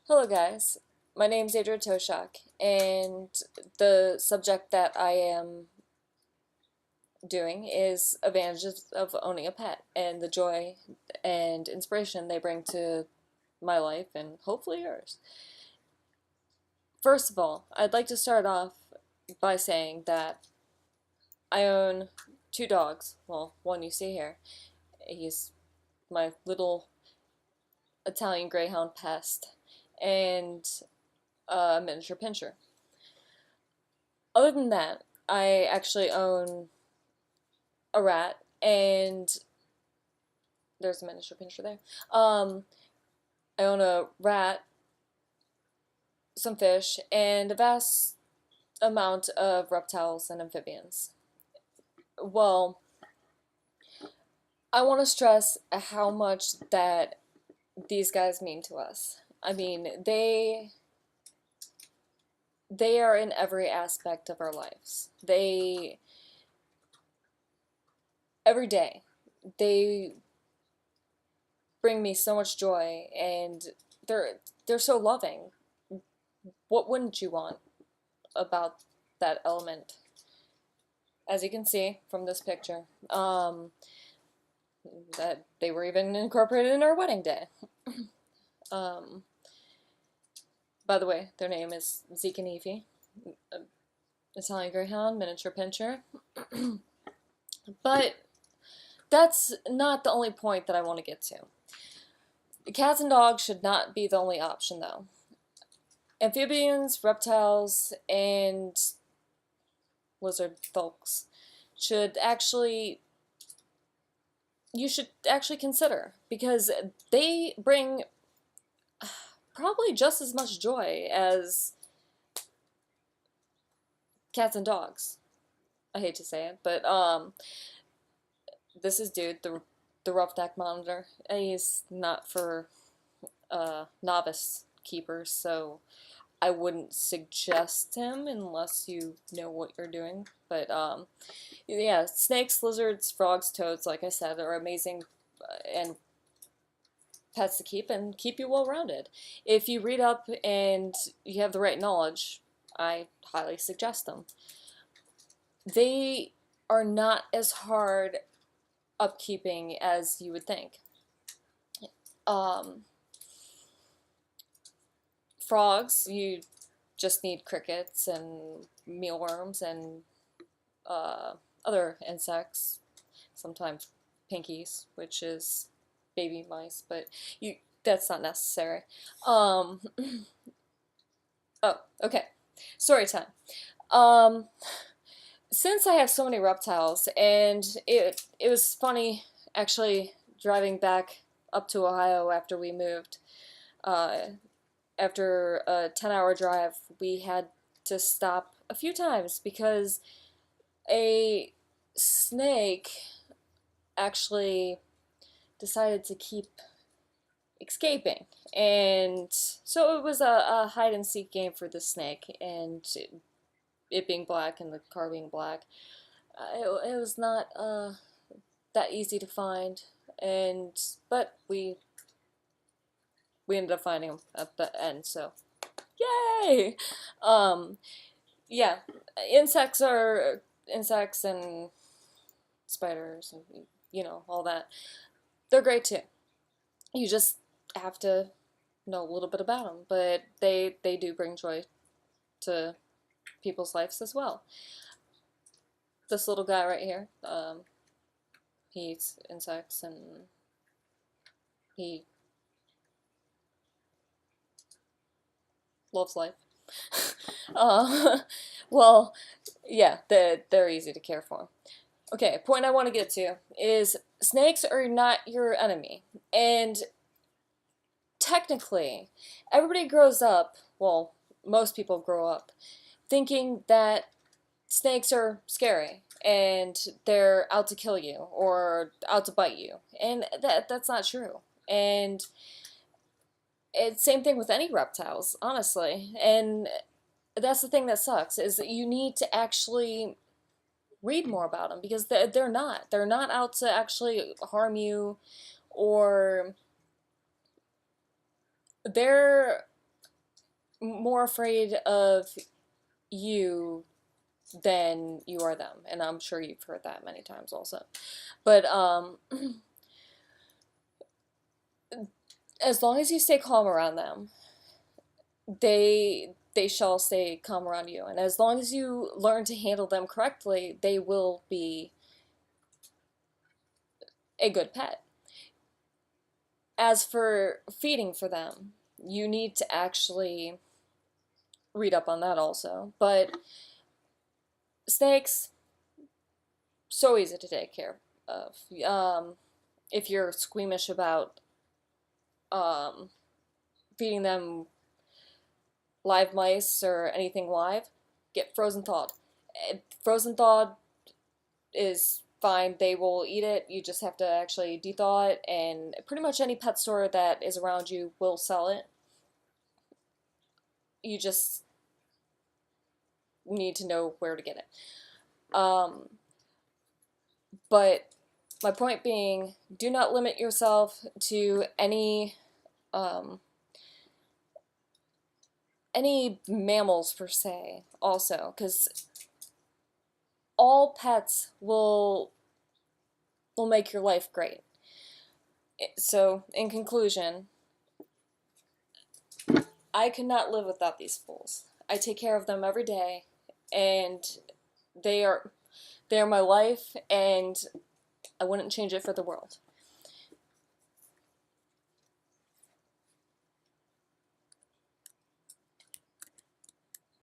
Hello guys, my name's Adria Toshak, and the subject that I am doing is advantages of owning a pet and the joy and inspiration they bring to my life and hopefully yours. First of all, I'd like to start off by saying that I own two dogs. Well, one you see here. He's my little Italian Greyhound pest, and a miniature pinscher. Other than that, I actually own a rat, and there's a miniature pinscher there. I own a rat, some fish, and a vast amount of reptiles and amphibians. Well, I want to stress how much that these guys mean to us. I mean, they are in every aspect of our lives. Every day, they bring me so much joy, and they're so loving. What wouldn't you want about that element? As you can see from this picture, that they were even incorporated in our wedding day. Um, by the way, their name is Zeke and Evie, Italian Greyhound, miniature pinscher. But that's not the only point that I want to get to. Cats and dogs should not be the only option, though. Amphibians, reptiles, and lizard folks should actually you should actually consider, because they bring probably just as much joy as cats and dogs. I hate to say it, but this is Dude, the roughneck monitor. He's not for novice keepers, so I wouldn't suggest him unless you know what you're doing. But yeah, snakes, lizards, frogs, toads, like I said, are amazing and pets to keep and keep you well rounded. If you read up and you have the right knowledge, I highly suggest them. They are not as hard upkeeping as you would think. Um, Frogs, you just need crickets and mealworms and other insects, sometimes pinkies, which is baby mice, but you that's not necessary. Um, oh, okay. Story time. Um, since I have so many reptiles, and it was funny actually driving back up to Ohio after we moved. Uh, After a 10-hour drive, we had to stop a few times because a snake actually decided to keep escaping. And so it was a hide and seek game for the snake, and it being black and the car being black, it was not that easy to find. And but we ended up finding him at the end, so yay! Um, yeah, insects and spiders and all that. They're great too. You just have to know a little bit about them, but they do bring joy to people's lives as well. This little guy right here, he eats insects and he loves life. uh, well, yeah, they're easy to care for. Okay, point I want to get to is snakes are not your enemy. And technically, everybody grows up, well, most people grow up, thinking that snakes are scary and they're out to kill you or out to bite you. And that's not true. And it's same thing with any reptiles, honestly. And that's the thing that sucks, is that you need to actually read more about them, because they're not out to actually harm you, or they're more afraid of you than you are them, and I'm sure you've heard that many times also. But as long as you stay calm around them, they shall stay calm around you, and as long as you learn to handle them correctly, they will be a good pet. As for feeding for them, you need to actually read up on that also. But snakes, so easy to take care of. If you're squeamish about um, feeding them live mice or anything live, get frozen thawed. Frozen thawed is fine. They will eat it. You just have to actually de-thaw it, and pretty much any pet store that is around you will sell it. You just need to know where to get it. But my point being, do not limit yourself to um, any mammals per se. Also, because all pets will make your life great. So, in conclusion, I could not live without these fools. I take care of them every day, and they are they are my life, and I wouldn't change it for the world.